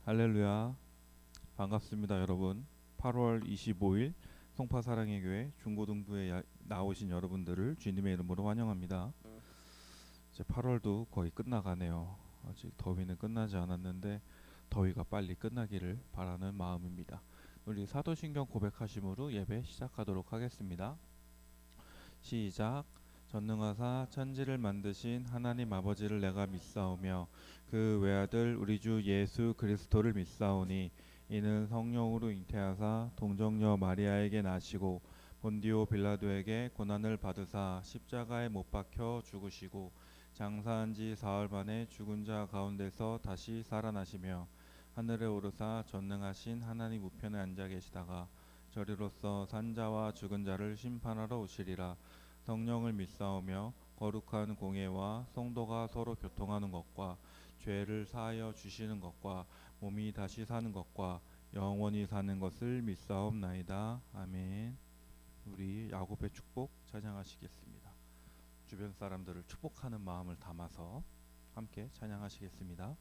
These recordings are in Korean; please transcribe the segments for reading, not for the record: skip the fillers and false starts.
할렐루야. 반갑습니다, 여러분. 8월 25일 송파 사랑의 교회 중고등부에 나오신 여러분들을 주님의 이름으로 환영합니다. 이제 8월도 거의 끝나가네요. 아직 더위는 끝나지 않았는데 더위가 빨리 끝나기를 바라는 마음입니다. 우리 사도신경 고백하심으로 예배 시작하도록 하겠습니다. 시작. 전능하사 천지를 만드신 하나님 아버지를 내가 믿사오며 그 외아들 우리 주 예수 그리스도를 믿사오니 이는 성령으로 잉태하사 동정녀 마리아에게 나시고 본디오 빌라도에게 고난을 받으사 십자가에 못 박혀 죽으시고 장사한 지 사흘 만에 죽은 자 가운데서 다시 살아나시며 하늘에 오르사 전능하신 하나님 우편에 앉아 계시다가 저리로서 산자와 죽은 자를 심판하러 오시리라. 성령을 믿사오며 거룩한 공예와 성도가 서로 교통하는 것과 죄를 사하여 주시는 것과 몸이 다시 사는 것과 영원히 사는 것을 믿사옵나이다. 아멘. 우리 야곱의 축복 찬양하시겠습니다. 주변 사람들을 축복하는 마음을 담아서 함께 찬양하시겠습니다.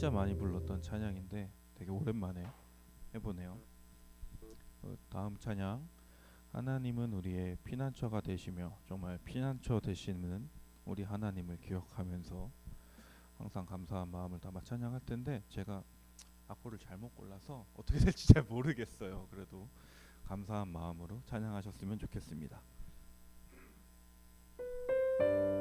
진짜 많이 불렀던 찬양인데 되게 오랜만에 해보네요. 다음 찬양, 하나님은 우리의 피난처가 되시며, 정말 피난처 되시는 우리 하나님을 기억하면서 항상 감사한 마음을 담아 찬양할 텐데 제가 악보를 잘못 골라서 어떻게 될지 잘 모르겠어요. 그래도 감사한 마음으로 찬양하셨으면 좋겠습니다. 하나님은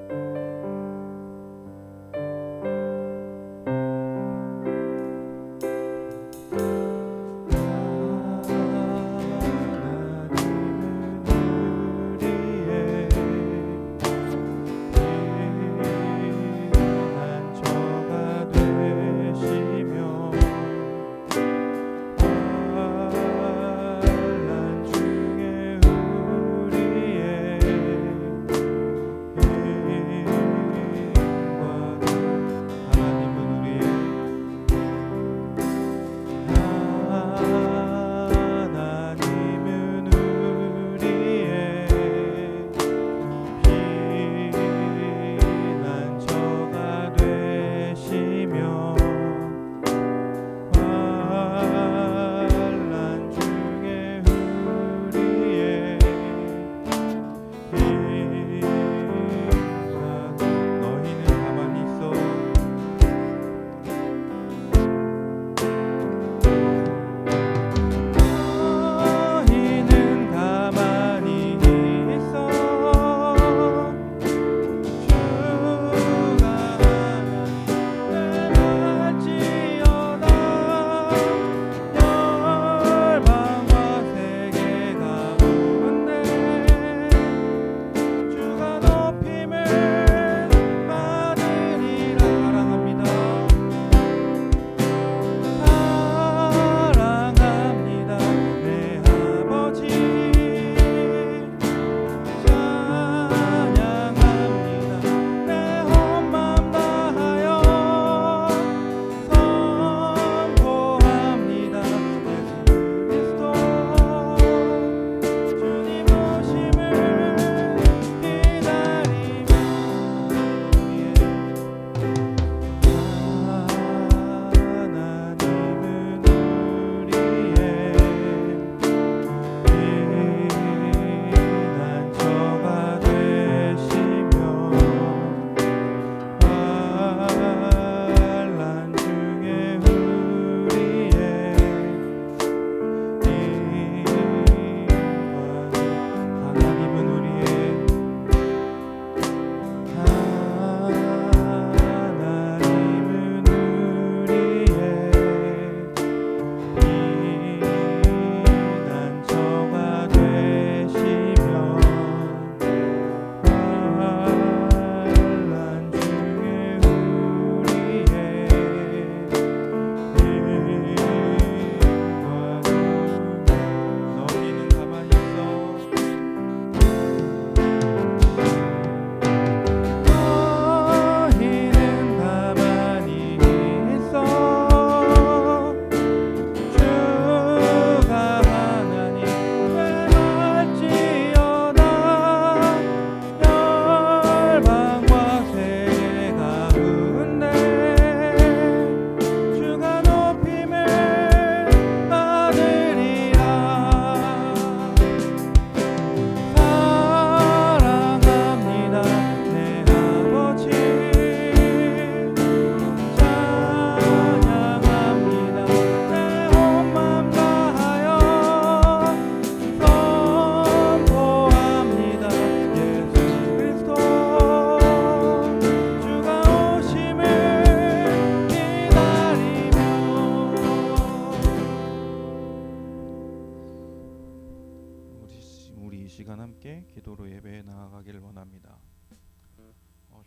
시간 함께 기도로 예배에 나아가기를 원합니다.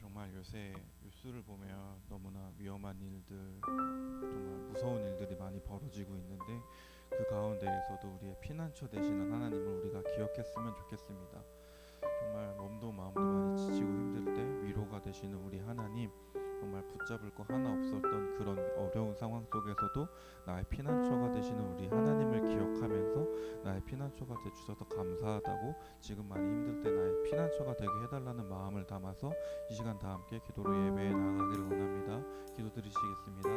정말 요새 뉴스를 보면 너무나 위험한 일들, 정말 무서운 일들이 많이 벌어지고 있는데 그 가운데에서도 우리의 피난처 되시는 하나님을 우리가 기억했으면 좋겠습니다. 정말 몸도 마음도 많이 지치고 힘들 때 위로가 되시는 우리 하나님, 정말 붙잡을 거 하나 없었던 그런 어려운 상황 속에서도 나의 피난처가 되시는 우리 하나님을 기억하면서 나의 피난처가 되주셔서 감사하다고, 지금 많이 힘들 때 나의 피난처가 되게 해달라는 마음을 담아서 이 시간 다 함께 기도로 예배에 나아가기를 원합니다. 기도 드리시겠습니다.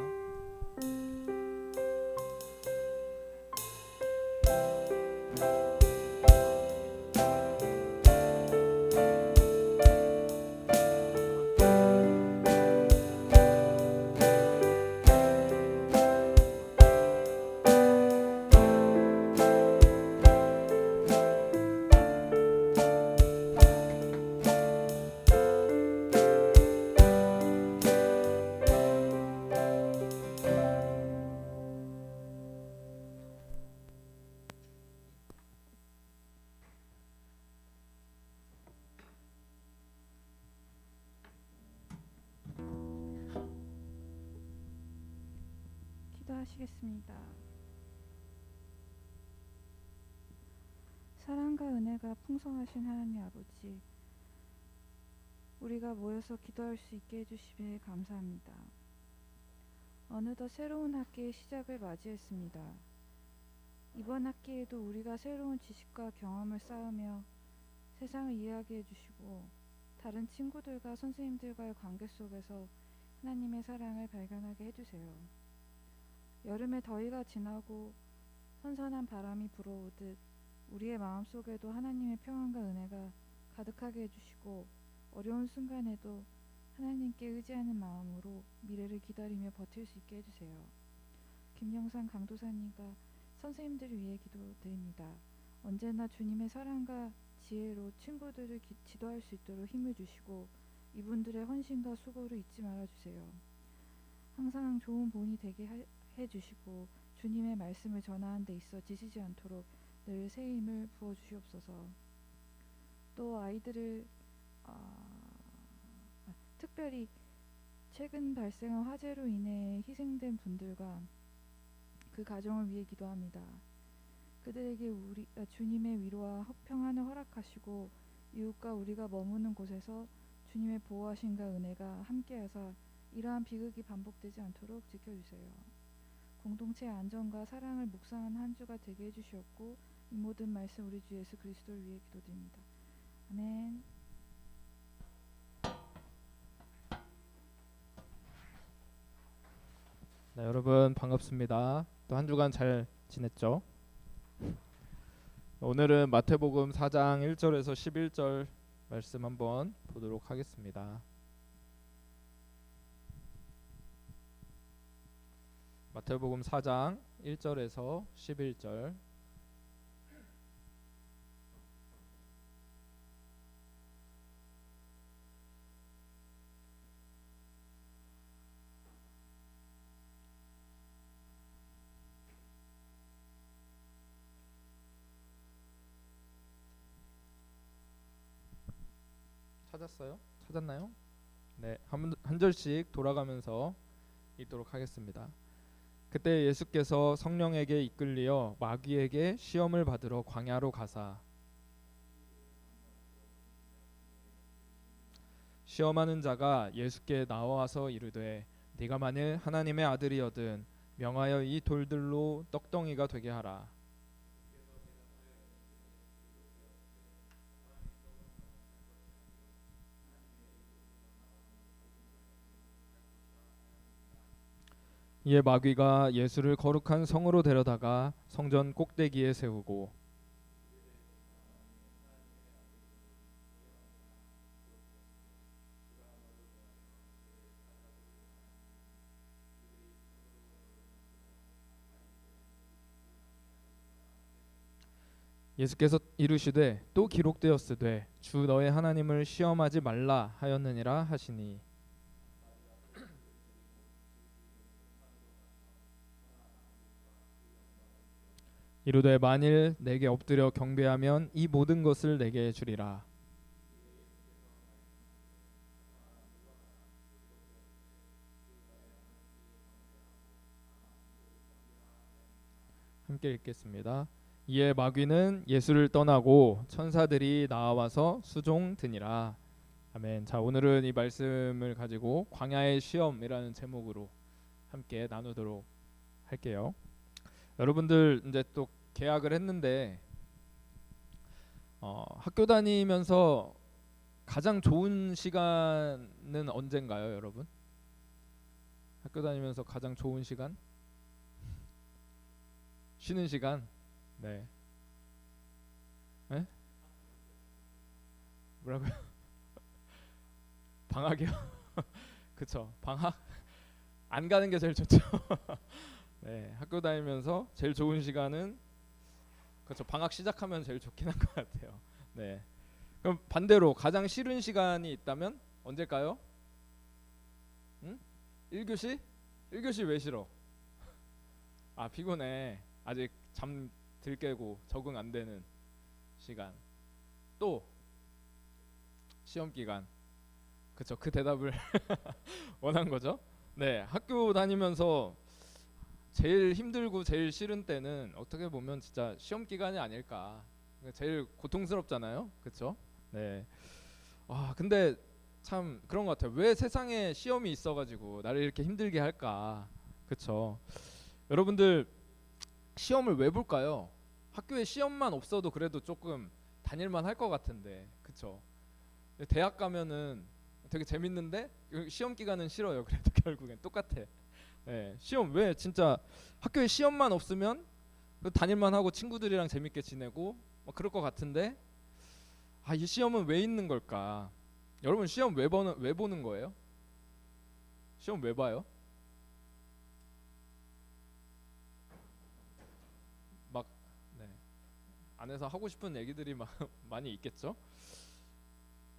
기도하시겠습니다. 사랑과 은혜가 풍성하신 하나님 아버지, 우리가 모여서 기도할 수 있게 해주심에 감사합니다. 어느덧 새로운 학기의 시작을 맞이했습니다. 이번 학기에도 우리가 새로운 지식과 경험을 쌓으며 세상을 이해하게 해주시고, 다른 친구들과 선생님들과의 관계 속에서 하나님의 사랑을 발견하게 해주세요. 여름의 더위가 지나고 선선한 바람이 불어오듯 우리의 마음속에도 하나님의 평안과 은혜가 가득하게 해주시고, 어려운 순간에도 하나님께 의지하는 마음으로 미래를 기다리며 버틸 수 있게 해주세요. 김영상 강도사님과 선생님들을 위해 기도드립니다. 언제나 주님의 사랑과 지혜로 친구들을 지도할 수 있도록 힘을 주시고, 이분들의 헌신과 수고를 잊지 말아주세요. 항상 좋은 본이 되게 해주시고, 주님의 말씀을 전하는 데 있어 지치지 않도록 늘 새 힘을 부어주시옵소서. 또 아이들을 특별히 최근 발생한 화재로 인해 희생된 분들과 그 가정을 위해 기도합니다. 그들에게 주님의 위로와 평안을 허락하시고, 이웃과 우리가 머무는 곳에서 주님의 보호하심과 은혜가 함께하사 이러한 비극이 반복되지 않도록 지켜주세요. 공동체의 안전과 사랑을 묵상한 한 주가 되게 해주시옵고, 이 모든 말씀 우리 주 예수 그리스도를 위해 기도드립니다. 아멘. 네, 여러분 반갑습니다. 또 한 주간 잘 지냈죠? 오늘은 마태복음 4장 1절에서 11절 말씀 한번 보도록 하겠습니다. 마태복음 4장 1절에서 11절. 찾았어요? 찾았나요? 네, 한 절씩 돌아가면서 읽도록 하겠습니다. 그때 예수께서 성령에게 이끌리어 마귀에게 시험을 받으러 광야로 가사 시험하는 자가 예수께 나와서 이르되 네가 만일 하나님의 아들이거든 명하여 이 돌들로 떡덩이가 되게 하라. 이에 마귀가 예수를 거룩한 성으로 데려다가 성전 꼭대기에 세우고 예수께서 이르시되 또 기록되었으되 주 너의 하나님을 시험하지 말라 하였느니라 하시니 이르되 만일 내게 엎드려 경배하면 이 모든 것을 내게 주리라. 함께 읽겠습니다. 이에 마귀는 예수를 떠나고 천사들이 나와서 수종 드니라. 아멘. 자, 오늘은 이 말씀을 가지고 광야의 시험이라는 제목으로 함께 나누도록 할게요. 여러분들 이제 또 개학을 했는데 학교 다니면서 가장 좋은 시간은 언젠가요, 여러분? 학교 다니면서 가장 좋은 시간? 쉬는 시간? 네. 네? 뭐라고요? 방학이요? 그쵸. 방학? 안 가는 게 제일 좋죠. 네, 학교 다니면서 제일 좋은 시간은 그렇죠. 방학 시작하면 제일 좋긴 한 것 같아요. 네. 그럼 반대로 가장 싫은 시간이 있다면 언제일까요? 응? 1교시? 1교시 왜 싫어? 아, 피곤해. 아직 잠 들 깨고 적응 안 되는 시간. 또 시험 기간. 그쵸. 그 대답을 원한 거죠. 네, 학교 다니면서 제일 힘들고 제일 싫은 때는 어떻게 보면 진짜 시험 기간이 아닐까. 제일 고통스럽잖아요, 그렇죠? 네. 아, 근데 참 그런 것 같아요. 왜 세상에 시험이 있어가지고 나를 이렇게 힘들게 할까, 그렇죠? 여러분들 시험을 왜 볼까요? 학교에 시험만 없어도 그래도 조금 다닐만 할 것 같은데, 그렇죠? 대학 가면은 되게 재밌는데 시험 기간은 싫어요. 그래도 결국엔 똑같아. 네, 시험 왜 진짜 학교에 시험만 없으면 다닐만 하고 친구들이랑 재밌게 지내고 막 그럴 것 같은데, 아, 이 시험은 왜 있는 걸까? 여러분 시험 왜 보는 거예요? 시험 왜 봐요? 막 네, 안에서 하고 싶은 얘기들이 막 많이 있겠죠?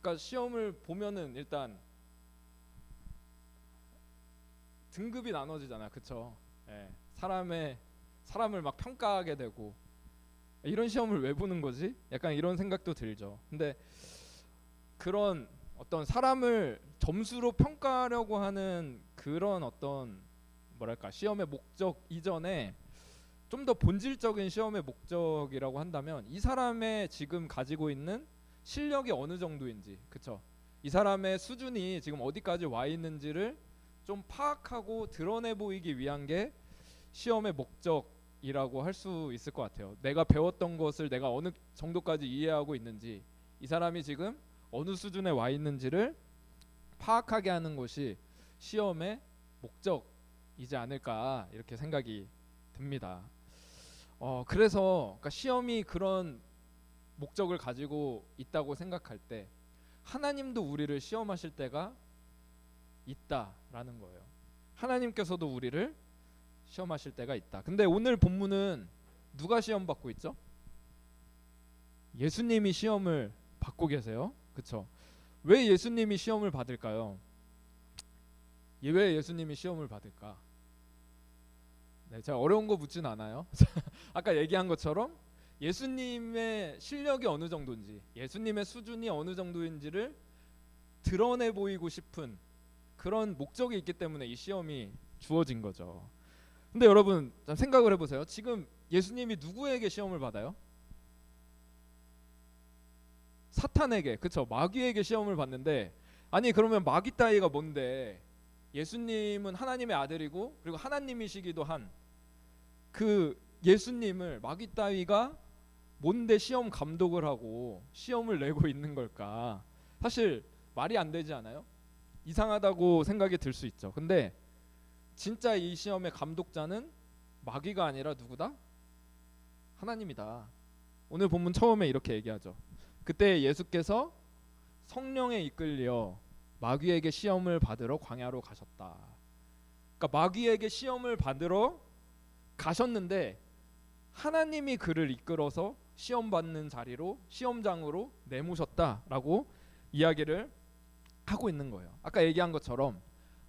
그러니까 시험을 보면은 일단 등급이 나눠지잖아, 그쵸? 예, 사람을 막 평가하게 되고 이런 시험을 왜 보는 거지? 약간 이런 생각도 들죠. 근데 그런 어떤 사람을 점수로 평가하려고 하는 그런 어떤 뭐랄까 시험의 목적 이전에 좀 더 본질적인 시험의 목적이라고 한다면 이 사람의 지금 가지고 있는 실력이 어느 정도인지, 그쵸? 이 사람의 수준이 지금 어디까지 와 있는지를 좀 파악하고 드러내 보이기 위한 게 시험의 목적이라고 할 수 있을 것 같아요. 내가 배웠던 것을 내가 어느 정도까지 이해하고 있는지, 이 사람이 지금 어느 수준에 와 있는지를 파악하게 하는 것이 시험의 목적이지 않을까 이렇게 생각이 듭니다. 그래서 그러니까 시험이 그런 목적을 가지고 있다고 생각할 때 하나님도 우리를 시험하실 때가 있다라는 거예요. 하나님께서도 우리를 시험하실 때가 있다. 근데 오늘 본문은 누가 시험 받고 있죠? 예수님이 시험을 받고 계세요. 그렇죠? 왜 예수님이 시험을 받을까요? 왜 예수님이 시험을 받을까? 네, 제가 어려운 거 묻진 않아요. 아까 얘기한 것처럼 예수님의 실력이 어느 정도인지, 예수님의 수준이 어느 정도인지를 드러내 보이고 싶은 그런 목적이 있기 때문에 이 시험이 주어진 거죠. 근데 여러분 생각을 해보세요. 지금 예수님이 누구에게 시험을 받아요? 사탄에게, 그쵸? 마귀에게 시험을 받는데, 아니 그러면 마귀 따위가 뭔데? 예수님은 하나님의 아들이고 그리고 하나님이시기도 한 그 예수님을 마귀 따위가 뭔데 시험 감독을 하고 시험을 내고 있는 걸까? 사실 말이 안 되지 않아요? 이상하다고 생각이 들 수 있죠. 근데 진짜 이 시험의 감독자는 마귀가 아니라 누구다? 하나님이다. 오늘 본문 처음에 이렇게 얘기하죠. 그때 예수께서 성령에 이끌려 마귀에게 시험을 받으러 광야로 가셨다. 그러니까 마귀에게 시험을 받으러 가셨는데 하나님이 그를 이끌어서 시험 받는 자리로, 시험장으로 내모셨다라고 이야기를 하고 있는 거예요. 아까 얘기한 것처럼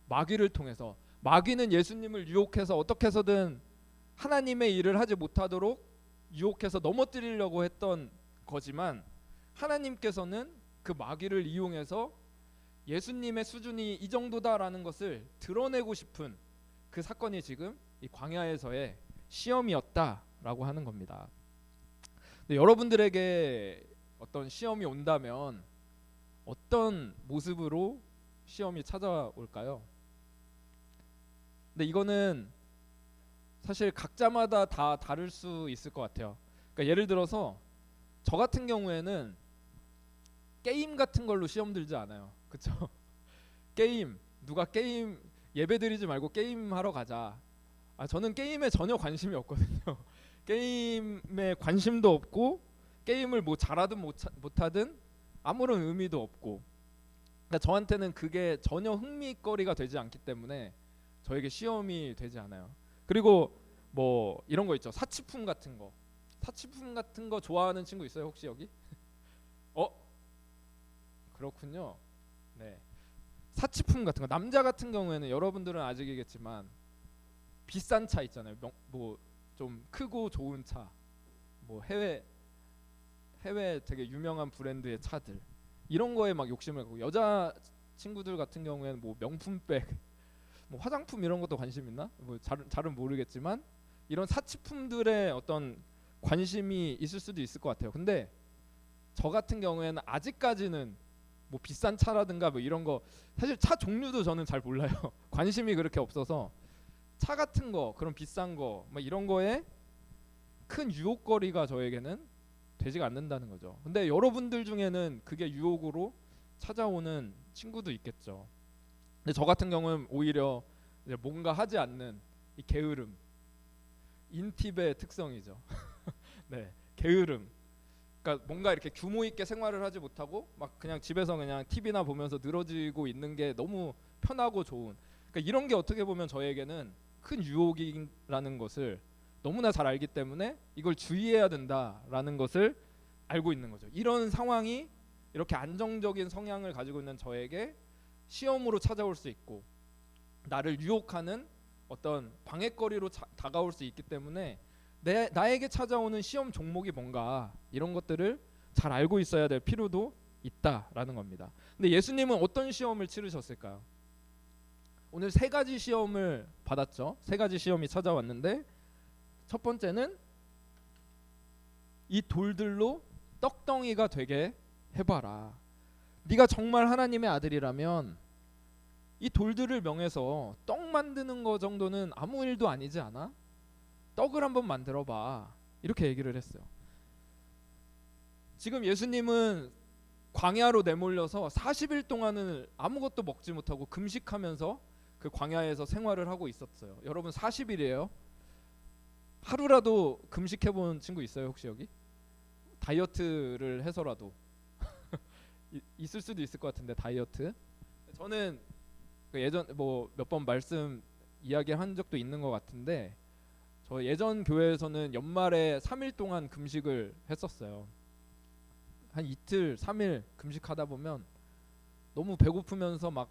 마귀를 통해서, 마귀는 예수님을 유혹해서 어떻게 해서든 하나님의 일을 하지 못하도록 유혹해서 넘어뜨리려고 했던 거지만 하나님께서는 그 마귀를 이용해서 예수님의 수준이 이 정도다라는 것을 드러내고 싶은 그 사건이 지금 이 광야에서의 시험이었다라고 하는 겁니다. 근데 여러분들에게 어떤 시험이 온다면 어떤 모습으로 시험이 찾아올까요? 근데 이거는 사실 각자마다 다 다를 수 있을 것 같아요. 그러니까 예를 들어서 저 같은 경우에는 게임 같은 걸로 시험 들지 않아요. 그렇죠? 게임, 누가 게임 예배드리지 말고 게임 하러 가자. 저는 게임에 전혀 관심이 없거든요. 게임에 관심도 없고 게임을 뭐 잘하든 못하든 아무런 의미도 없고, 그러니까 저한테는 그게 전혀 흥미거리가 되지 않기 때문에 저에게 시험이 되지 않아요. 그리고 뭐 이런 거 있죠. 사치품 같은 거 좋아하는 친구 있어요 혹시 여기? 그렇군요. 네. 사치품 같은 거, 남자 같은 경우에는 여러분들은 아직이겠지만 비싼 차 있잖아요. 뭐 좀 크고 좋은 차, 뭐 해외 되게 유명한 브랜드의 차들, 이런 거에 막 욕심을 갖고, 여자 친구들 같은 경우에는 뭐 명품백, 뭐 화장품 이런 것도 관심 있나? 뭐 잘은 모르겠지만 이런 사치품들의 어떤 관심이 있을 수도 있을 것 같아요. 근데 저 같은 경우에는 아직까지는 뭐 비싼 차라든가 뭐 이런 거, 사실 차 종류도 저는 잘 몰라요. 관심이 그렇게 없어서 차 같은 거, 그런 비싼 거, 뭐 이런 거에 큰 유혹거리가 저에게는 되지가 않는다는 거죠. 근데 여러분들 중에는 그게 유혹으로 찾아오는 친구도 있겠죠. 근데 저 같은 경우는 오히려 이제 뭔가 하지 않는 이 게으름, 인팁의 특성이죠. 네, 게으름. 그러니까 뭔가 이렇게 규모 있게 생활을 하지 못하고 막 그냥 집에서 그냥 TV나 보면서 늘어지고 있는 게 너무 편하고 좋은. 그러니까 이런 게 어떻게 보면 저에게는 큰 유혹이라는 것을 너무나 잘 알기 때문에 이걸 주의해야 된다라는 것을 알고 있는 거죠. 이런 상황이 이렇게 안정적인 성향을 가지고 있는 저에게 시험으로 찾아올 수 있고 나를 유혹하는 어떤 방해거리로 다가올 수 있기 때문에 나에게 찾아오는 시험 종목이 뭔가, 이런 것들을 잘 알고 있어야 될 필요도 있다라는 겁니다. 근데 예수님은 어떤 시험을 치르셨을까요? 오늘 세 가지 시험을 받았죠. 세 가지 시험이 찾아왔는데, 첫 번째는 이 돌들로 떡덩이가 되게 해봐라. 네가 정말 하나님의 아들이라면 이 돌들을 명해서 떡 만드는 거 정도는 아무 일도 아니지 않아? 떡을 한번 만들어봐. 이렇게 얘기를 했어요. 지금 예수님은 광야로 내몰려서 40일 동안은 아무것도 먹지 못하고 금식하면서 그 광야에서 생활을 하고 있었어요. 여러분 40일이에요. 하루라도 금식해본 친구 있어요 혹시 여기? 다이어트를 해서라도 있을 수도 있을 것 같은데, 다이어트. 저는 예전 뭐 몇 번 말씀 이야기한 적도 있는 것 같은데, 저 예전 교회에서는 연말에 3일 동안 금식을 했었어요. 한 이틀 3일 금식하다 보면 너무 배고프면서 막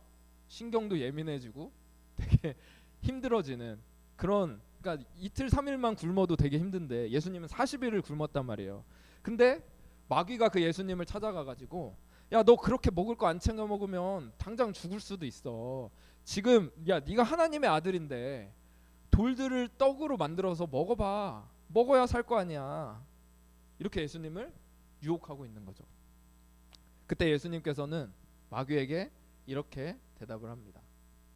신경도 예민해지고 되게 힘들어지는 그런, 그러니까 이틀 3일만 굶어도 되게 힘든데 예수님은 40일을 굶었단 말이에요. 근데 마귀가 그 예수님을 찾아가 가지고, 야 너 그렇게 먹을 거 안 챙겨 먹으면 당장 죽을 수도 있어. 지금 야 네가 하나님의 아들인데 돌들을 떡으로 만들어서 먹어봐. 먹어야 살 거 아니야. 이렇게 예수님을 유혹하고 있는 거죠. 그때 예수님께서는 마귀에게 이렇게 대답을 합니다.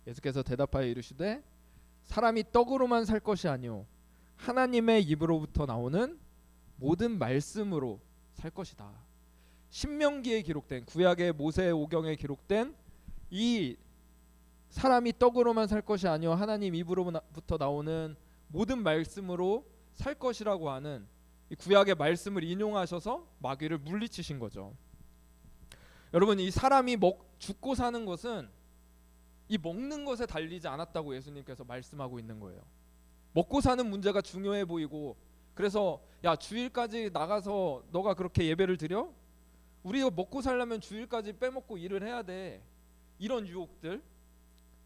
예수께서 대답하여 이르시되 사람이 떡으로만 살 것이 아니오 하나님의 입으로부터 나오는 모든 말씀으로 살 것이다. 신명기에 기록된, 구약의 모세 오경에 기록된 이 사람이 떡으로만 살 것이 아니오 하나님 입으로부터 나오는 모든 말씀으로 살 것이라고 하는 이 구약의 말씀을 인용하셔서 마귀를 물리치신 거죠. 여러분, 이 사람이 죽고 사는 것은 이 먹는 것에 달리지 않았다고 예수님께서 말씀하고 있는 거예요. 먹고 사는 문제가 중요해 보이고, 그래서 야 주일까지 나가서 너가 그렇게 예배를 드려? 우리가 먹고 살려면 주일까지 빼먹고 일을 해야 돼. 이런 유혹들,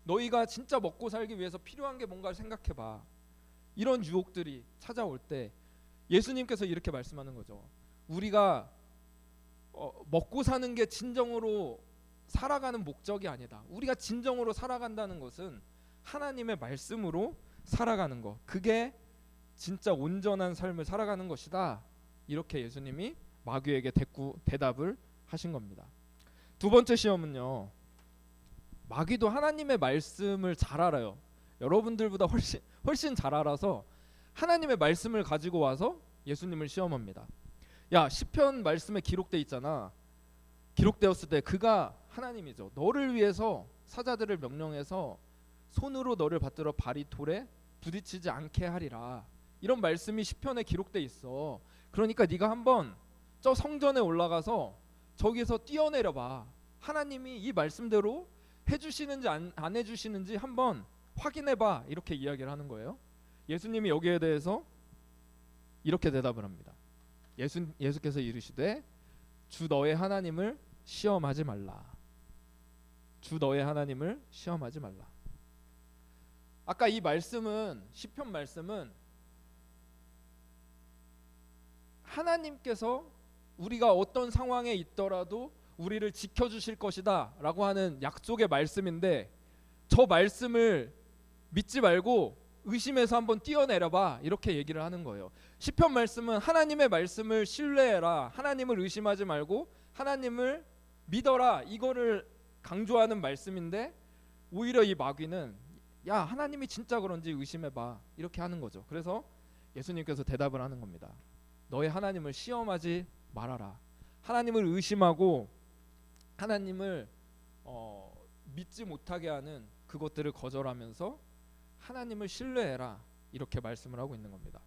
너희가 진짜 먹고 살기 위해서 필요한 게 뭔가를 생각해봐. 이런 유혹들이 찾아올 때 예수님께서 이렇게 말씀하는 거죠. 우리가 먹고 사는 게 진정으로 살아가는 목적이 아니다. 우리가 진정으로 살아간다는 것은 하나님의 말씀으로 살아가는 것. 그게 진짜 온전한 삶을 살아가는 것이다. 이렇게 예수님이 마귀에게 대답을 하신 겁니다. 두 번째 시험은요. 마귀도 하나님의 말씀을 잘 알아요. 여러분들보다 훨씬 잘 알아서 하나님의 말씀을 가지고 와서 예수님을 시험합니다. 야, 시편 말씀에 기록돼 있잖아. 기록되었을 때 그가 하나님이죠. 너를 위해서 사자들을 명령해서 손으로 너를 받들어 발이 돌에 부딪히지 않게 하리라. 이런 말씀이 시편에 기록돼 있어. 그러니까 네가 한번 저 성전에 올라가서 저기서 뛰어내려 봐. 하나님이 이 말씀대로 해주시는지 안 해주시는지 한번 확인해 봐. 이렇게 이야기를 하는 거예요. 예수님이 여기에 대해서 이렇게 대답을 합니다. 예수께서 이르시되 주 너의 하나님을 시험하지 말라. 주 너의 하나님을 시험하지 말라. 아까 이 말씀은 시편 말씀은 하나님께서 우리가 어떤 상황에 있더라도 우리를 지켜주실 것이다 라고 하는 약속의 말씀인데 저 말씀을 믿지 말고 의심해서 한번 뛰어내려봐 이렇게 얘기를 하는 거예요. 시편 말씀은 하나님의 말씀을 신뢰해라, 하나님을 의심하지 말고 하나님을 믿어라, 이거를 강조하는 말씀인데 오히려 이 마귀는 야, 하나님이 진짜 그런지 의심해봐 이렇게 하는 거죠. 그래서 예수님께서 대답을 하는 겁니다. 너의 하나님을 시험하지 말아라. 하나님을 의심하고 하나님을 믿지 못하게 하는 그것들을 거절하면서 하나님을 신뢰해라 이렇게 말씀을 하고 있는 겁니다.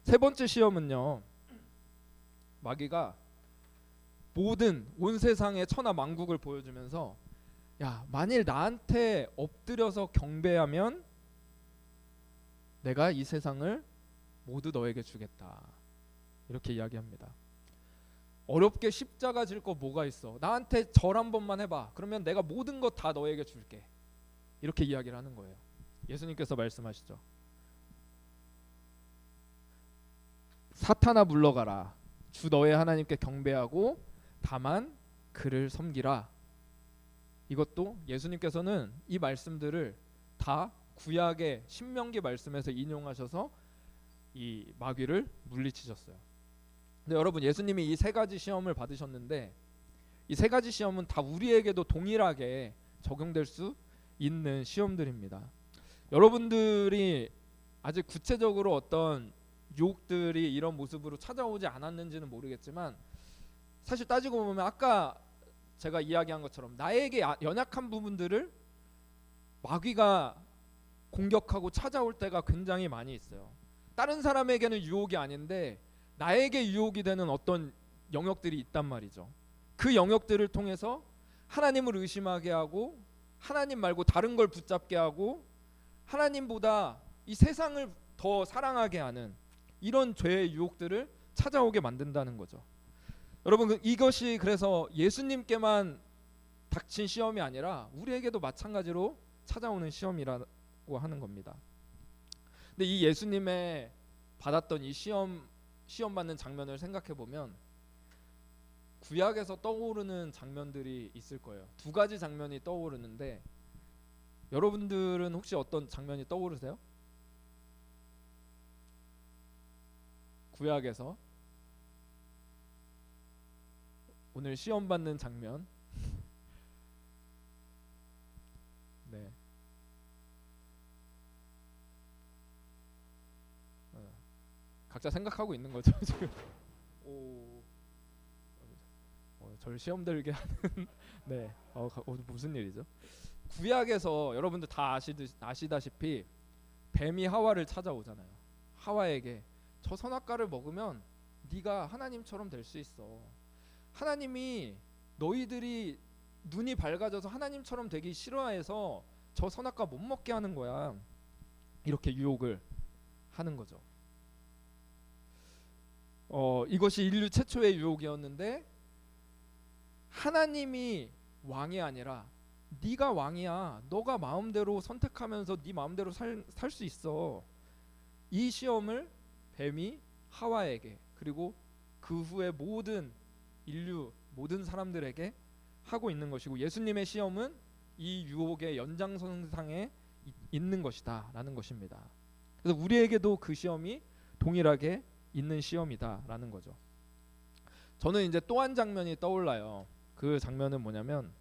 세 번째 시험은요, 마귀가 모든 온 세상의 천하 만국을 보여주면서 야, 만일 나한테 엎드려서 경배하면 내가 이 세상을 모두 너에게 주겠다 이렇게 이야기합니다. 어렵게 십자가 질 거 뭐가 있어? 나한테 절 한 번만 해봐. 그러면 내가 모든 것 다 너에게 줄게. 이렇게 이야기를 하는 거예요. 예수님께서 말씀하시죠. 사탄아 물러가라. 주 너의 하나님께 경배하고 다만 그를 섬기라. 이것도 예수님께서는 이 말씀들을 다 구약의 신명기 말씀에서 인용하셔서 이 마귀를 물리치셨어요. 근데 여러분, 예수님이 이 세 가지 시험을 받으셨는데 이 세 가지 시험은 다 우리에게도 동일하게 적용될 수 있는 시험들입니다. 여러분들이 아직 구체적으로 어떤 유혹들이 이런 모습으로 찾아오지 않았는지는 모르겠지만 사실 따지고 보면 아까 제가 이야기한 것처럼 나에게 연약한 부분들을 마귀가 공격하고 찾아올 때가 굉장히 많이 있어요. 다른 사람에게는 유혹이 아닌데 나에게 유혹이 되는 어떤 영역들이 있단 말이죠. 그 영역들을 통해서 하나님을 의심하게 하고 하나님 말고 다른 걸 붙잡게 하고 하나님보다 이 세상을 더 사랑하게 하는 이런 죄의 유혹들을 찾아오게 만든다는 거죠. 여러분, 이것이 그래서 예수님께만 닥친 시험이 아니라 우리에게도 마찬가지로 찾아오는 시험이라고 하는 겁니다. 근데 이 예수님의 받았던 이 시험 받는 장면을 생각해 보면 구약에서 떠오르는 장면들이 있을 거예요. 두 가지 장면이 떠오르는데 여러분들은 혹시 어떤 장면이 떠오르세요? 구약에서 오늘 시험 받는 장면. 네. 각자 생각하고 있는 거죠 지금. 저를 시험 들게 하는. 네. 무슨 일이죠? 구약에서 여러분들 다 아시다시피 뱀이 하와를 찾아오잖아요. 하와에게 저 선악과를 먹으면 네가 하나님처럼 될 수 있어. 하나님이 너희들이 눈이 밝아져서 하나님처럼 되기 싫어해서 저 선악과 못 먹게 하는 거야. 이렇게 유혹을 하는 거죠. 이것이 인류 최초의 유혹이었는데 하나님이 왕이 아니라 네가 왕이야. 너가 마음대로 선택하면서 네 마음대로 살 수 있어. 이 시험을 뱀이 하와에게 그리고 그 후에 모든 인류 모든 사람들에게 하고 있는 것이고 예수님의 시험은 이 유혹의 연장선상에 있는 것이다라는 것입니다. 그래서 우리에게도 그 시험이 동일하게 있는 시험이다라는 거죠. 저는 이제 또 한 장면이 떠올라요. 그 장면은 뭐냐면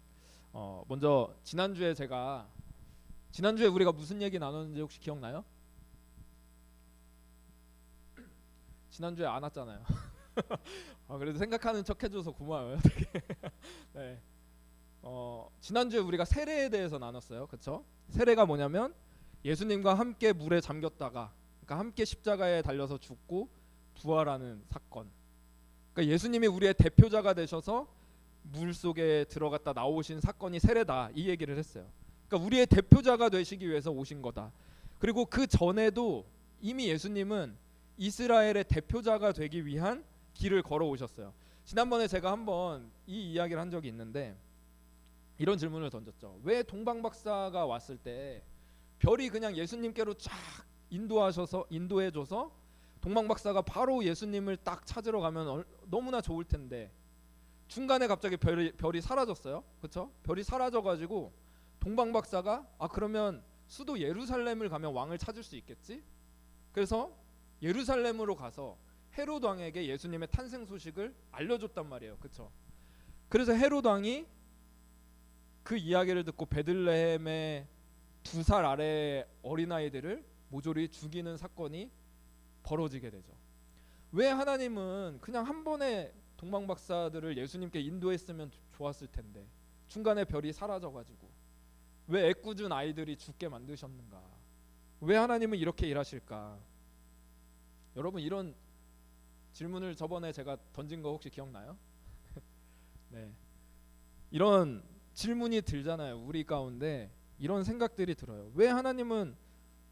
먼저 지난주에 우리가 무슨 얘기 나눴는지 혹시 기억나요? 지난주에 안 왔잖아요. 그래도 생각하는 척 해줘서 고마워요. 되게. 네. 지난주에 우리가 세례에 대해서 나눴어요. 그렇죠? 세례가 뭐냐면 예수님과 함께 물에 잠겼다가 그러니까 함께 십자가에 달려서 죽고 부활하는 사건. 그러니까 예수님이 우리의 대표자가 되셔서 물 속에 들어갔다 나오신 사건이 세례다 이 얘기를 했어요. 그러니까 우리의 대표자가 되시기 위해서 오신 거다. 그리고 그 전에도 이미 예수님은 이스라엘의 대표자가 되기 위한 길을 걸어 오셨어요. 지난번에 제가 한번 이 이야기를 한 적이 있는데 이런 질문을 던졌죠. 왜 동방박사가 왔을 때 별이 그냥 예수님께로 쫙 인도해줘서 동방박사가 바로 예수님을 딱 찾으러 가면 너무나 좋을 텐데 중간에 갑자기 별이 사라졌어요. 그렇죠? 별이 사라져가지고 동방박사가 그러면 수도 예루살렘을 가면 왕을 찾을 수 있겠지? 그래서 예루살렘으로 가서 헤롯 왕에게 예수님의 탄생 소식을 알려줬단 말이에요. 그렇죠? 그래서 헤롯 왕이 그 이야기를 듣고 베들레헴의 2살 아래 어린아이들을 모조리 죽이는 사건이 벌어지게 되죠. 왜 하나님은 그냥 한 번에 동방박사들을 예수님께 인도했으면 좋았을 텐데 중간에 별이 사라져가지고 왜 애꿎은 아이들이 죽게 만드셨는가? 왜 하나님은 이렇게 일하실까? 여러분 이런 질문을 저번에 제가 던진 거 혹시 기억나요? 네, 이런 질문이 들잖아요. 우리 가운데 이런 생각들이 들어요. 왜 하나님은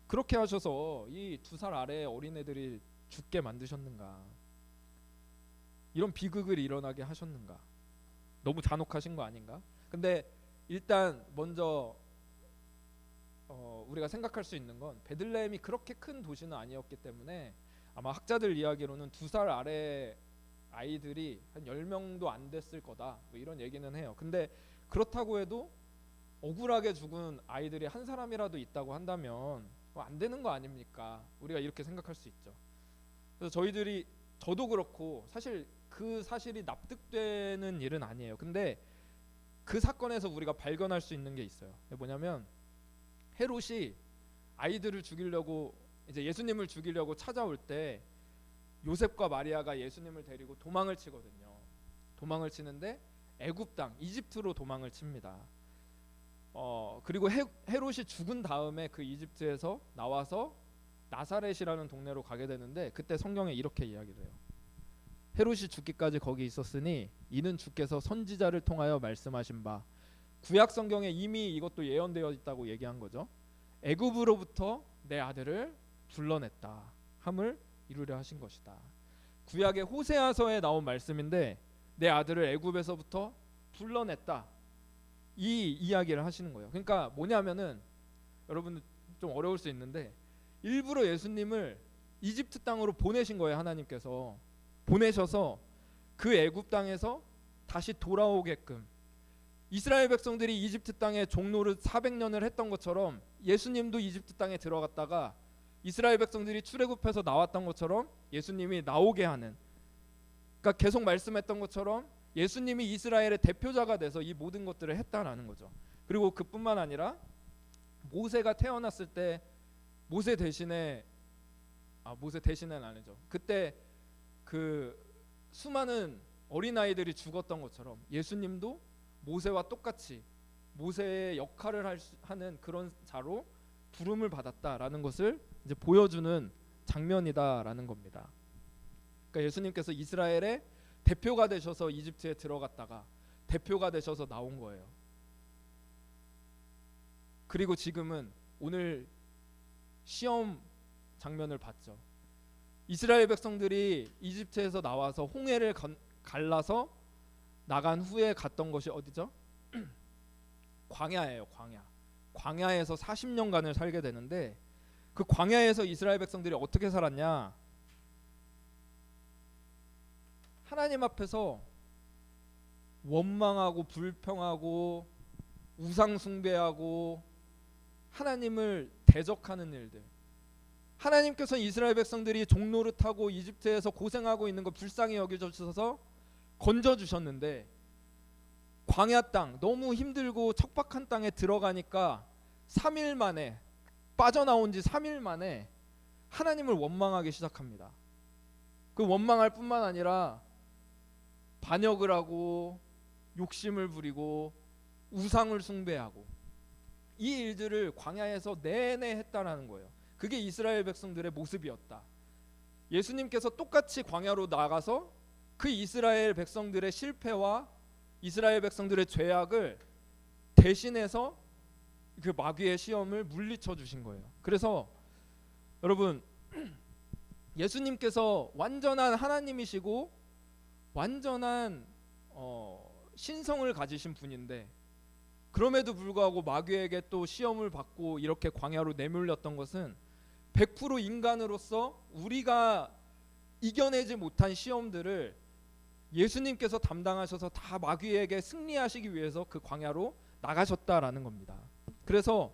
그렇게 하셔서 이 2살 아래의 어린애들이 죽게 만드셨는가? 이런 비극을 일어나게 하셨는가? 너무 잔혹하신 거 아닌가? 근데 일단 먼저 우리가 생각할 수 있는 건 베들레헴이 그렇게 큰 도시는 아니었기 때문에 아마 학자들 이야기로는 2살 아래 아이들이 한 10명도 안 됐을 거다 뭐 이런 얘기는 해요. 근데 그렇다고 해도 억울하게 죽은 아이들이 한 사람이라도 있다고 한다면 안 되는 거 아닙니까? 우리가 이렇게 생각할 수 있죠. 그래서 저도 그렇고 사실 그 사실이 납득되는 일은 아니에요. 근데 그 사건에서 우리가 발견할 수 있는 게 있어요. 뭐냐면 헤롯이 아이들을 죽이려고 이제 예수님을 죽이려고 찾아올 때 요셉과 마리아가 예수님을 데리고 도망을 치거든요. 도망을 치는데 애굽 땅 이집트로 도망을 칩니다. 그리고 헤롯이 죽은 다음에 그 이집트에서 나와서 나사렛이라는 동네로 가게 되는데 그때 성경에 이렇게 이야기를 해요. 헤롯이 죽기까지 거기 있었으니 이는 주께서 선지자를 통하여 말씀하신 바 구약 성경에 이미 이것도 예언되어 있다고 얘기한 거죠. 애굽으로부터 내 아들을 불러냈다 함을 이루려 하신 것이다. 구약의 호세아서에 나온 말씀인데 내 아들을 애굽에서부터 불러냈다 이 이야기를 하시는 거예요. 그러니까 뭐냐면은 여러분들 좀 어려울 수 있는데 일부러 예수님을 이집트 땅으로 보내신 거예요. 하나님께서 보내셔서 그 애굽 땅에서 다시 돌아오게끔 이스라엘 백성들이 이집트 땅에 종노릇 400년을 했던 것처럼 예수님도 이집트 땅에 들어갔다가 이스라엘 백성들이 출애굽해서 나왔던 것처럼 예수님이 나오게 하는, 그러니까 계속 말씀했던 것처럼 예수님이 이스라엘의 대표자가 돼서 이 모든 것들을 했다라는 거죠. 그리고 그뿐만 아니라 모세가 태어났을 때 모세 대신에는 아니죠. 그때 그 수많은 어린아이들이 죽었던 것처럼 예수님도 모세와 똑같이 모세의 역할을 하는 그런 자로 부름을 받았다라는 것을 이제 보여주는 장면이다라는 겁니다. 그러니까 예수님께서 이스라엘의 대표가 되셔서 이집트에 들어갔다가 대표가 되셔서 나온 거예요. 그리고 지금은 오늘 시험 장면을 봤죠. 이스라엘 백성들이 이집트에서 나와서 홍해를 갈라서 나간 후에 갔던 것이 어디죠? 광야예요. 광야에서 40년간을 살게 되는데 그 광야에서 이스라엘 백성들이 어떻게 살았냐? 하나님 앞에서 원망하고 불평하고 우상 숭배하고 하나님을 대적하는 일들. 하나님께서 이스라엘 백성들이 종노릇하고 이집트에서 고생하고 있는 거 불쌍히 여겨주셔서 건져주셨는데 광야 땅 너무 힘들고 척박한 땅에 들어가니까 3일 만에 빠져나온 지 3일 만에 하나님을 원망하기 시작합니다. 그 원망할 뿐만 아니라 반역을 하고 욕심을 부리고 우상을 숭배하고 이 일들을 광야에서 내내 했다라는 거예요. 그게 이스라엘 백성들의 모습이었다. 예수님께서 똑같이 광야로 나가서 그 이스라엘 백성들의 실패와 이스라엘 백성들의 죄악을 대신해서 그 마귀의 시험을 물리쳐 주신 거예요. 그래서 여러분, 예수님께서 완전한 하나님이시고 완전한 신성을 가지신 분인데 그럼에도 불구하고 마귀에게 또 시험을 받고 이렇게 광야로 내몰렸던 것은 100% 인간으로서 우리가 이겨내지 못한 시험들을 예수님께서 담당하셔서 다 마귀에게 승리하시기 위해서 그 광야로 나가셨다라는 겁니다. 그래서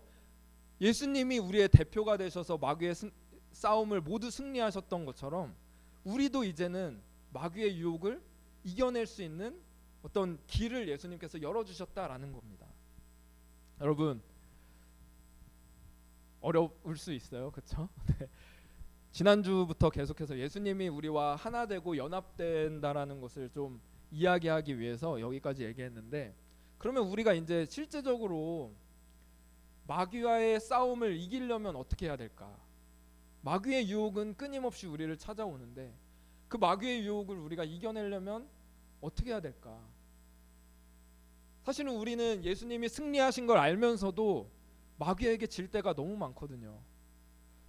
예수님이 우리의 대표가 되셔서 마귀의 싸움을 모두 승리하셨던 것처럼 우리도 이제는 마귀의 유혹을 이겨낼 수 있는 어떤 길을 예수님께서 열어주셨다라는 겁니다. 여러분, 어려울 수 있어요, 그렇죠? 네. 지난주부터 계속해서 예수님이 우리와 하나 되고 연합된다라는 것을 좀 이야기하기 위해서 여기까지 얘기했는데, 그러면 우리가 이제 실제적으로 마귀와의 싸움을 이기려면 어떻게 해야 될까? 마귀의 유혹은 끊임없이 우리를 찾아오는데 그 마귀의 유혹을 우리가 이겨내려면 어떻게 해야 될까? 사실은 우리는 예수님이 승리하신 걸 알면서도 마귀에게 질 때가 너무 많거든요.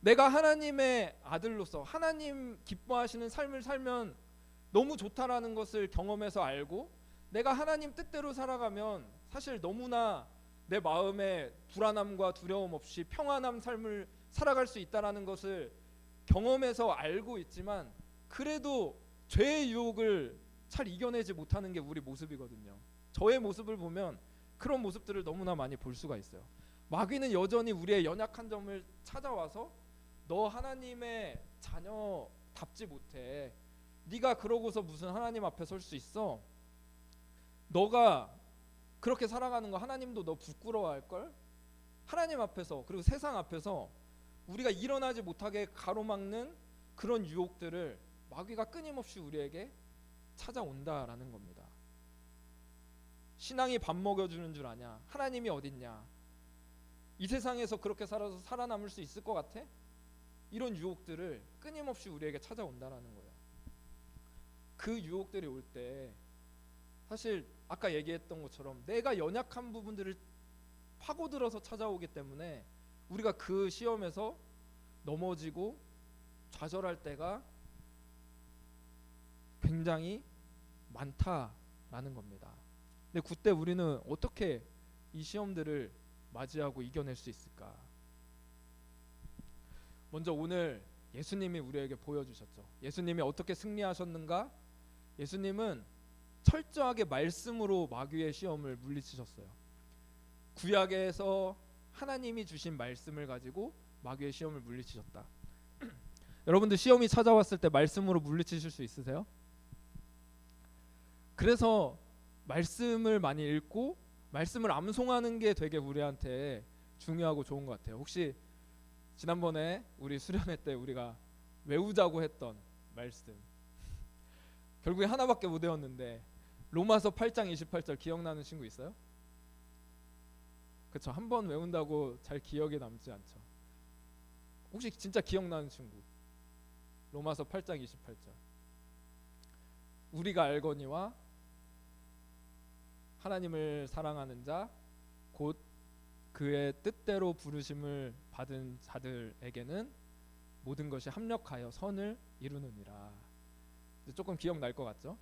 내가 하나님의 아들로서 하나님 기뻐하시는 삶을 살면 너무 좋다라는 것을 경험해서 알고 내가 하나님 뜻대로 살아가면 사실 너무나 내 마음에 불안함과 두려움 없이 평안한 삶을 살아갈 수 있다라는 것을 경험해서 알고 있지만 그래도 죄의 유혹을 잘 이겨내지 못하는 게 우리 모습이거든요. 저의 모습을 보면 그런 모습들을 너무나 많이 볼 수가 있어요. 마귀는 여전히 우리의 연약한 점을 찾아와서 너 하나님의 자녀답지 못해. 네가 그러고서 무슨 하나님 앞에 설 수 있어? 너가 그렇게 살아가는 거 하나님도 너 부끄러워할걸? 하나님 앞에서 그리고 세상 앞에서 우리가 일어나지 못하게 가로막는 그런 유혹들을 마귀가 끊임없이 우리에게 찾아온다라는 겁니다. 신앙이 밥 먹여주는 줄 아냐? 하나님이 어딨냐? 이 세상에서 그렇게 살아서 살아남을 수 있을 것 같아? 이런 유혹들을 끊임없이 우리에게 찾아온다라는 거예요. 그 유혹들이 올 때 사실 아까 얘기했던 것처럼 내가 연약한 부분들을 파고들어서 찾아오기 때문에 우리가 그 시험에서 넘어지고 좌절할 때가 굉장히 많다라는 겁니다. 근데 그때 우리는 어떻게 이 시험들을 맞이하고 이겨낼 수 있을까? 먼저 오늘 예수님이 우리에게 보여주셨죠. 예수님이 어떻게 승리하셨는가? 예수님은 철저하게 말씀으로 마귀의 시험을 물리치셨어요. 구약에서 하나님이 주신 말씀을 가지고 마귀의 시험을 물리치셨다. 여러분들 시험이 찾아왔을 때 말씀으로 물리치실 수 있으세요? 그래서 말씀을 많이 읽고 말씀을 암송하는 게 되게 우리한테 중요하고 좋은 것 같아요. 혹시 지난번에 우리 수련회 때 우리가 외우자고 했던 말씀 결국에 하나밖에 못 외웠는데 로마서 8장 28절 기억나는 친구 있어요? 그쵸, 한 번 외운다고 잘 기억에 남지 않죠. 혹시 진짜 기억나는 친구? 로마서 8장 28절 우리가 알거니와 하나님을 사랑하는 자 곧 그의 뜻대로 부르심을 받은 자들에게는 모든 것이 합력하여 선을 이루느니라. 조금 기억날 것 같죠?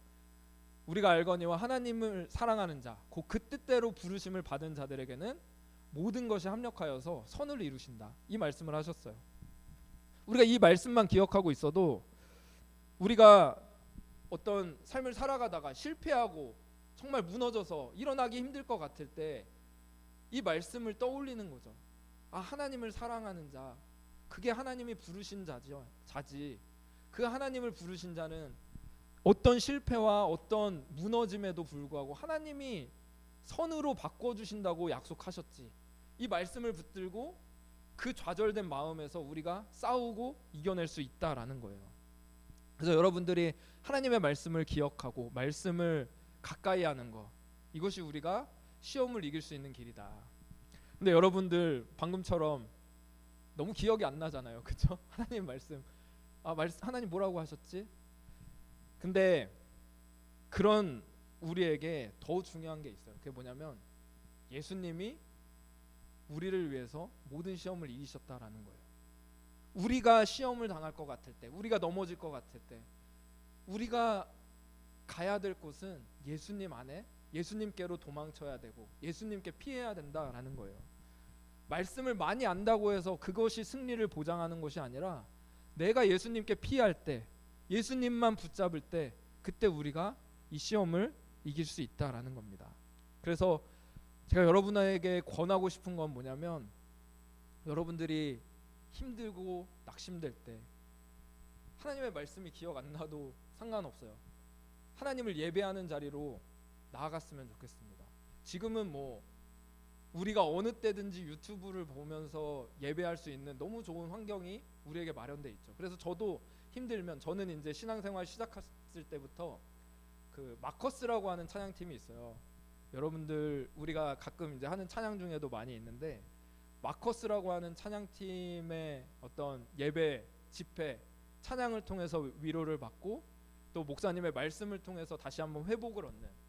우리가 알거니와 하나님을 사랑하는 자 곧 그 뜻대로 부르심을 받은 자들에게는 모든 것이 합력하여서 선을 이루신다. 이 말씀을 하셨어요. 우리가 이 말씀만 기억하고 있어도 우리가 어떤 삶을 살아가다가 실패하고 정말 무너져서 일어나기 힘들 것 같을 때 이 말씀을 떠올리는 거죠. 아, 하나님을 사랑하는 자, 그게 하나님이 부르신 자지. 그 하나님을 부르신 자는 어떤 실패와 어떤 무너짐에도 불구하고 하나님이 선으로 바꿔주신다고 약속하셨지. 이 말씀을 붙들고 그 좌절된 마음에서 우리가 싸우고 이겨낼 수 있다라는 거예요. 그래서 여러분들이 하나님의 말씀을 기억하고 말씀을 가까이 하는 거, 이것이 우리가 시험을 이길 수 있는 길이다. 근데 여러분들 방금처럼 너무 기억이 안 나잖아요, 그렇죠? 하나님 말씀, 하나님 뭐라고 하셨지? 근데 그런 우리에게 더 중요한 게 있어요. 그게 뭐냐면 예수님이 우리를 위해서 모든 시험을 이기셨다라는 거예요. 우리가 시험을 당할 것 같을 때, 우리가 넘어질 것 같을 때, 우리가 가야 될 곳은 예수님 안에, 예수님께로 도망쳐야 되고 예수님께 피해야 된다라는 거예요. 말씀을 많이 안다고 해서 그것이 승리를 보장하는 것이 아니라 내가 예수님께 피할 때, 예수님만 붙잡을 때, 그때 우리가 이 시험을 이길 수 있다라는 겁니다. 그래서 제가 여러분에게 권하고 싶은 건 뭐냐면, 여러분들이 힘들고 낙심될 때 하나님의 말씀이 기억 안 나도 상관없어요. 하나님을 예배하는 자리로 나아갔으면 좋겠습니다. 지금은 뭐 우리가 어느 때든지 유튜브를 보면서 예배할 수 있는 너무 좋은 환경이 우리에게 마련돼 있죠. 그래서 저도 힘들면, 저는 이제 신앙생활 시작했을 때부터 그 마커스라고 하는 찬양팀이 있어요. 여러분들 우리가 가끔 이제 하는 찬양 중에도 많이 있는데, 마커스라고 하는 찬양팀의 어떤 예배, 집회, 찬양을 통해서 위로를 받고 또 목사님의 말씀을 통해서 다시 한번 회복을 얻는,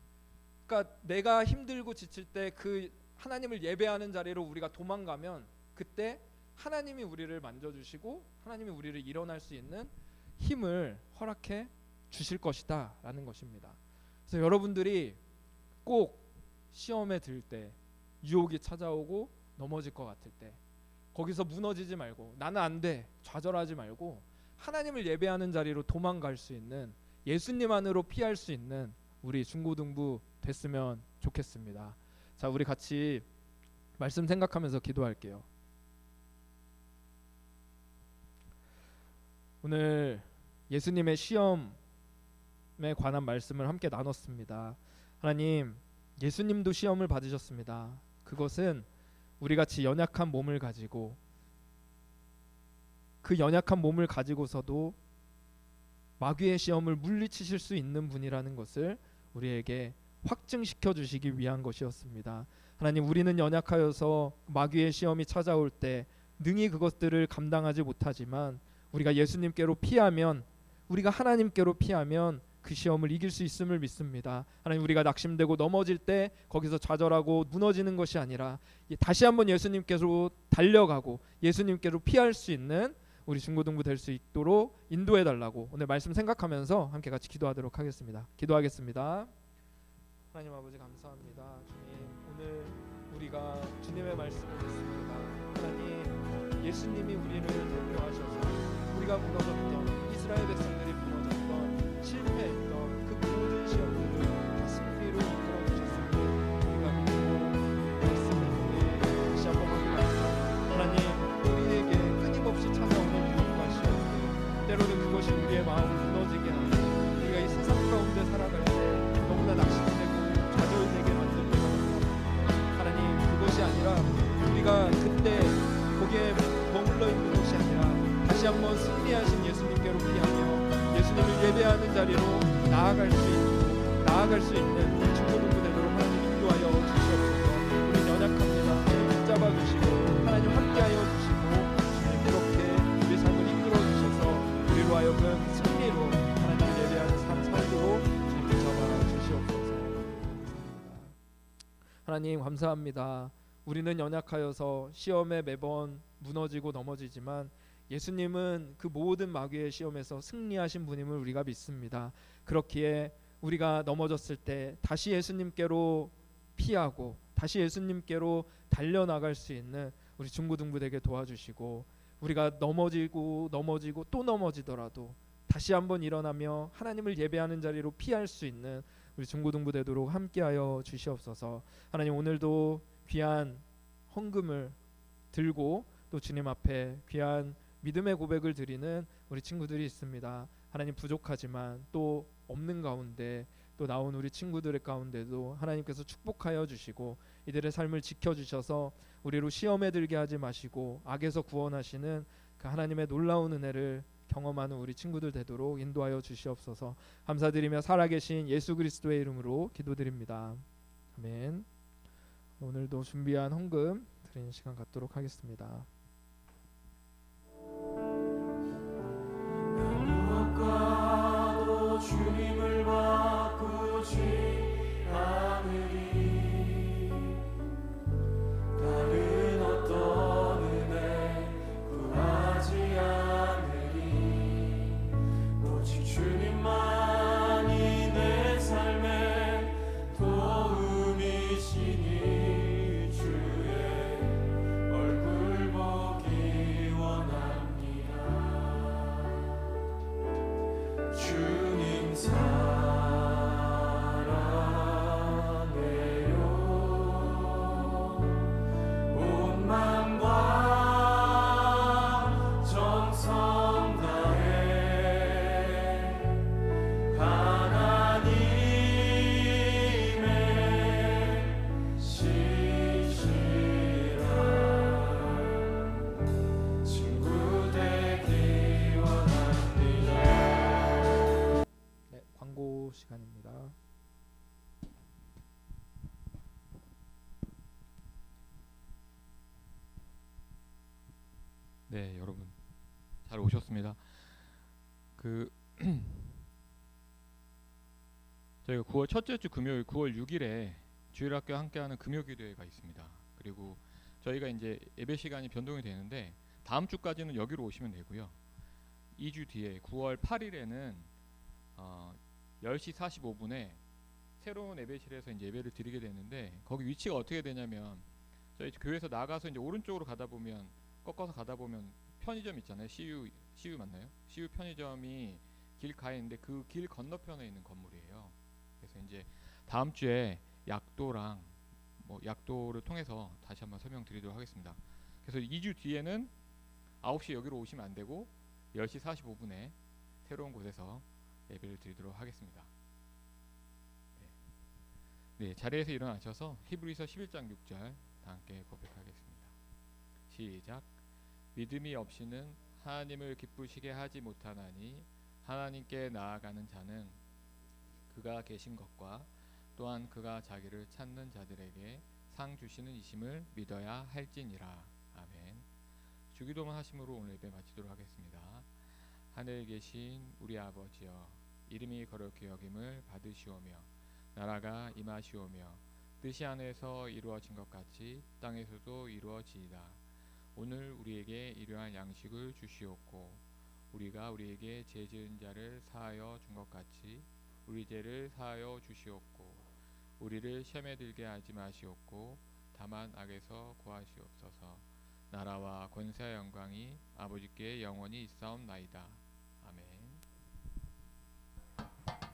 그러니까 내가 힘들고 지칠 때 그 하나님을 예배하는 자리로 우리가 도망가면 그때 하나님이 우리를 만져주시고 하나님이 우리를 일어날 수 있는 힘을 허락해 주실 것이다 라는 것입니다. 그래서 여러분들이 꼭 시험에 들 때, 유혹이 찾아오고 넘어질 것 같을 때 거기서 무너지지 말고, 나는 안 돼, 좌절하지 말고 하나님을 예배하는 자리로 도망갈 수 있는, 예수님 안으로 피할 수 있는 우리 중고등부 됐으면 좋겠습니다. 자, 우리 같이 말씀 생각하면서 기도할게요. 오늘 예수님의 시험에 관한 말씀을 함께 나눴습니다. 하나님, 예수님도 시험을 받으셨습니다. 그것은 우리 같이 연약한 몸을 가지고, 그 연약한 몸을 가지고서도 마귀의 시험을 물리치실 수 있는 분이라는 것을 우리에게 확증시켜 주시기 위한 것이었습니다. 하나님, 우리는 연약하여서 마귀의 시험이 찾아올 때 능히 그것들을 감당하지 못하지만 우리가 예수님께로 피하면, 우리가 하나님께로 피하면 그 시험을 이길 수 있음을 믿습니다. 하나님, 우리가 낙심되고 넘어질 때 거기서 좌절하고 무너지는 것이 아니라 다시 한번 예수님께로 달려가고 예수님께로 피할 수 있는 우리 중고등부 될 수 있도록 인도해 달라고 오늘 말씀 생각하면서 함께 같이 기도하도록 하겠습니다. 기도하겠습니다. 하나님 아버지, 감사합니다. 주님, 오늘 우리가 주님의 말씀을 듣습니다. 하나님, 예수님이 우리를 대표하셔서 우리가 무너졌던, 이스라엘 백성들이 무너졌던, 실패했던 그 모든 시험들을 다 승리로 이끌어 주셨습니다. 우리가 믿고 말씀을 통해 다시 한번 확인합니다. 하나님, 우리에게 끊임없이 찾아오는 유혹과 시험들, 때로는 그것이 우리의 마음을 무너지게 하고 우리가 이 세상 가운데 살아갈 때 너무나 낙심되고 좌절되게 만들 때가 많습니다. 하나님, 그것이 아니라 우리가 그때 거기에 머물러 있는 것이 아니라 다시 한번 승리하신 예수님께로 피하며 예수님을 예배하는 자리로 나아갈 수 있는 중고등부 되도록 하나님 인도하여 주시옵소서. 우리는 연약합니다. 붙잡아 주시고 하나님 함께하여 주시고, 주님 그렇게 우리 삶을 이끌어 주셔서 우리로 하여금 승리로 하나님을 예배하는 삶 살도록 주님 붙잡아 주시옵소서. 하나님, 감사합니다. 우리는 연약하여서 시험에 매번 무너지고 넘어지지만 예수님은 그 모든 마귀의 시험에서 승리하신 분임을 우리가 믿습니다. 그렇기에 우리가 넘어졌을 때 다시 예수님께로 피하고 다시 예수님께로 달려나갈 수 있는 우리 중고등부 되게 도와주시고, 우리가 넘어지고 또 넘어지더라도 다시 한번 일어나며 하나님을 예배하는 자리로 피할 수 있는 우리 중고등부 되도록 함께하여 주시옵소서. 하나님, 오늘도 귀한 헌금을 들고 또 주님 앞에 귀한 믿음의 고백을 드리는 우리 친구들이 있습니다. 하나님, 부족하지만 또 없는 가운데 또 나온 우리 친구들의 가운데도 하나님께서 축복하여 주시고 이들의 삶을 지켜주셔서 우리로 시험에 들게 하지 마시고 악에서 구원하시는 그 하나님의 놀라운 은혜를 경험하는 우리 친구들 되도록 인도하여 주시옵소서. 감사드리며 살아계신 예수 그리스도의 이름으로 기도드립니다. 아멘. 오늘도 준비한 헌금 드리는 시간 갖도록 하겠습니다. 무엇과도 주님을 바꾸지 않으리. 다른 어떤 은혜 구하지 않으리. 오직 주님만이 내 삶의 도움이시니 주의 얼굴 보기 원합니다. 주님 사랑해요. 온 맘과 정성 다해 하나님의 시시라 친구 되기 원합니다. 네, 광고 시간입니다. 네, 여러분 잘 오셨습니다. 저희가 9월 첫째 주 금요일 9월 6일에 주일학교 함께하는 금요기도회가 있습니다. 그리고 저희가 이제 예배 시간이 변동이 되는데 다음 주까지는 여기로 오시면 되고요. 2주 뒤에 9월 8일에는 10시 45분에 새로운 예배실에서 이제 예배를 드리게 되는데 거기 위치가 어떻게 되냐면 저희 교회에서 나가서 이제 오른쪽으로 가다 보면 꺾어서 가다 보면 편의점 있잖아요. CU 맞나요? CU 편의점이 길가에 있는데 그 길 건너편에 있는 건물이에요. 그래서 이제 다음 주에 약도랑 약도를 통해서 다시 한번 설명드리도록 하겠습니다. 그래서 2주 뒤에는 9시 여기로 오시면 안 되고 10시 45분에 새로운 곳에서 예배를 드리도록 하겠습니다. 네, 자리에서 일어나셔서 히브리서 11장 6절 다 함께 고백하겠습니다. 시작. 믿음이 없이는 하나님을 기쁘시게 하지 못하나니 하나님께 나아가는 자는 그가 계신 것과 또한 그가 자기를 찾는 자들에게 상 주시는 이심을 믿어야 할지니라. 아멘. 주기도문 하심으로 오늘 예배 마치도록 하겠습니다. 하늘에 계신 우리 아버지여, 이름이 거룩히 여김을 받으시오며 나라가 임하시오며 뜻이 하늘에서 이루어진 것 같이 땅에서도 이루어지이다. 오늘 우리에게 일용할 양식을 주시옵고 우리가 우리에게 죄 지은 자를 사하여 준 것 같이 우리 죄를 사하여 주시옵고 우리를 시험에 들게 하지 마시옵고 다만 악에서 구하시옵소서. 나라와 권세와 영광이 아버지께 영원히 있사옵나이다.